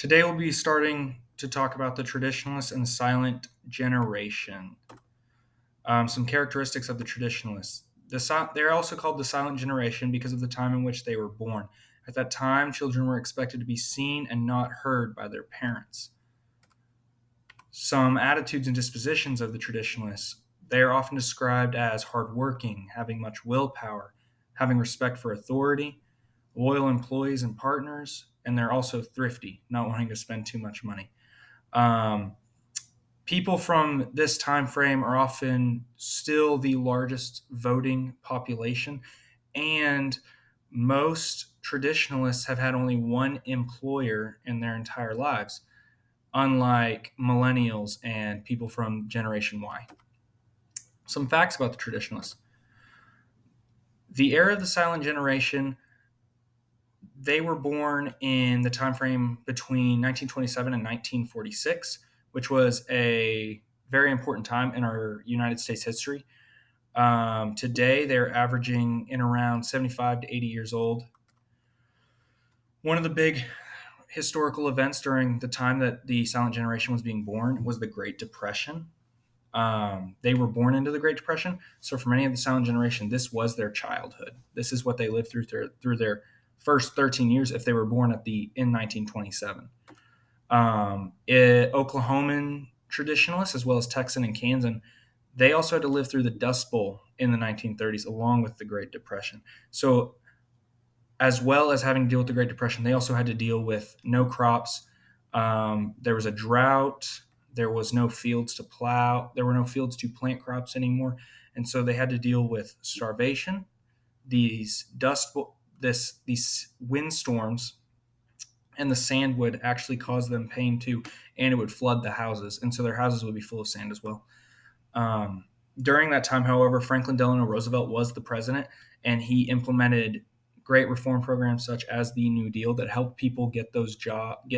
Today we'll be starting to talk about the traditionalists and the silent generation. Some characteristics of the traditionalists. They're also called the silent generation because of the time in which they were born. At that time, children were expected to be seen and not heard by their parents. Some attitudes and dispositions of the traditionalists. They are often described as hardworking, having much willpower, having respect for authority, loyal employees and partners, and they're also thrifty, not wanting to spend too much money. Um, People from this time frame are often still the largest voting population, and most traditionalists have had only one employer in their entire lives, unlike millennials and people from Generation Y. Some facts about the traditionalists. The era of the silent generation, they were born in the time frame between 1927 and 1946, which was a very important time in our United States history. Today, they're averaging in around 75 to 80 years old. One of the big historical events during the time that the silent generation was being born was the Great Depression. They were born into the Great Depression, so for many of the silent generation, this was their childhood. This is what they lived through their first 13 years if they were born in 1927. Oklahoman traditionalists, as well as Texan and Kansan, they also had to live through the Dust Bowl in the 1930s, along with the Great Depression. So, as well as having to deal with the Great Depression, they also had to deal with no crops. There was a drought. There was no fields to plow. There were no fields to plant crops anymore, and so they had to deal with starvation. These windstorms, and the sand would actually cause them pain too, and it would flood the houses, and so their houses would be full of sand as well. During that time, however, Franklin Delano Roosevelt was the president, and he implemented great reform programs such as the New Deal that helped people get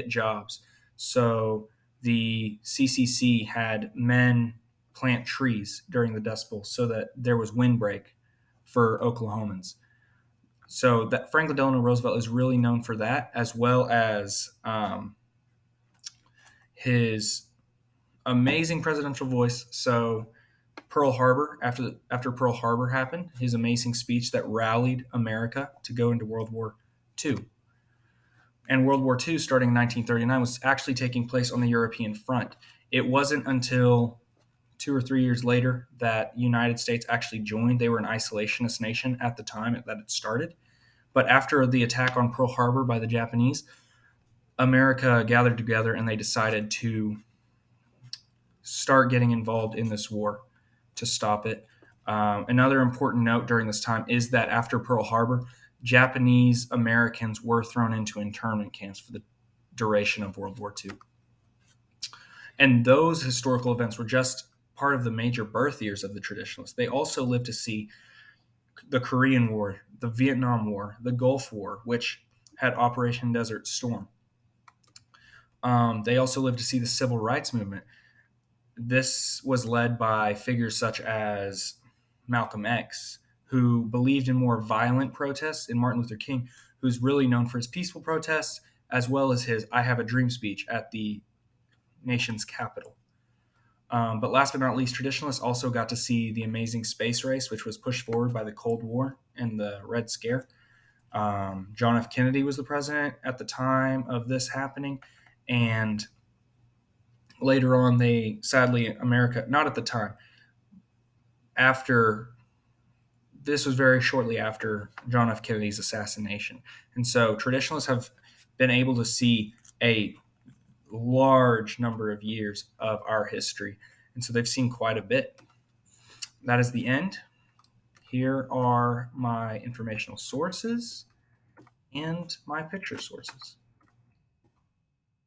jobs. So the CCC had men plant trees during the Dust Bowl so that there was windbreak for Oklahomans. So that Franklin Delano Roosevelt is really known for that, as well as his amazing presidential voice. So Pearl Harbor, after Pearl Harbor happened, his amazing speech that rallied America to go into World War II. And World War II, starting in 1939, was actually taking place on the European front. It wasn't until 2 or 3 years later that United States actually joined. They were an isolationist nation at the time that it started. But after the attack on Pearl Harbor by the Japanese, America gathered together and they decided to start getting involved in this war to stop it. Another important note during this time is that after Pearl Harbor, Japanese Americans were thrown into internment camps for the duration of World War II. And those historical events were just part of the major birth years of the traditionalists. They also lived to see the Korean War, the Vietnam War, the Gulf War, which had Operation Desert Storm. They also lived to see the Civil Rights Movement. This was led by figures such as Malcolm X, who believed in more violent protests, and Martin Luther King, who's really known for his peaceful protests, as well as his I Have a Dream speech at the nation's capital. But last but not least, traditionalists also got to see the amazing space race, which was pushed forward by the Cold War and the Red Scare. John F. Kennedy was the president at the time of this happening, and later on, America, not at the time, after this was very shortly after John F. Kennedy's assassination. And so traditionalists have been able to see a large number of years of our history. And so they've seen quite a bit. That is the end. Here are my informational sources and my picture sources.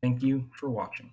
Thank you for watching.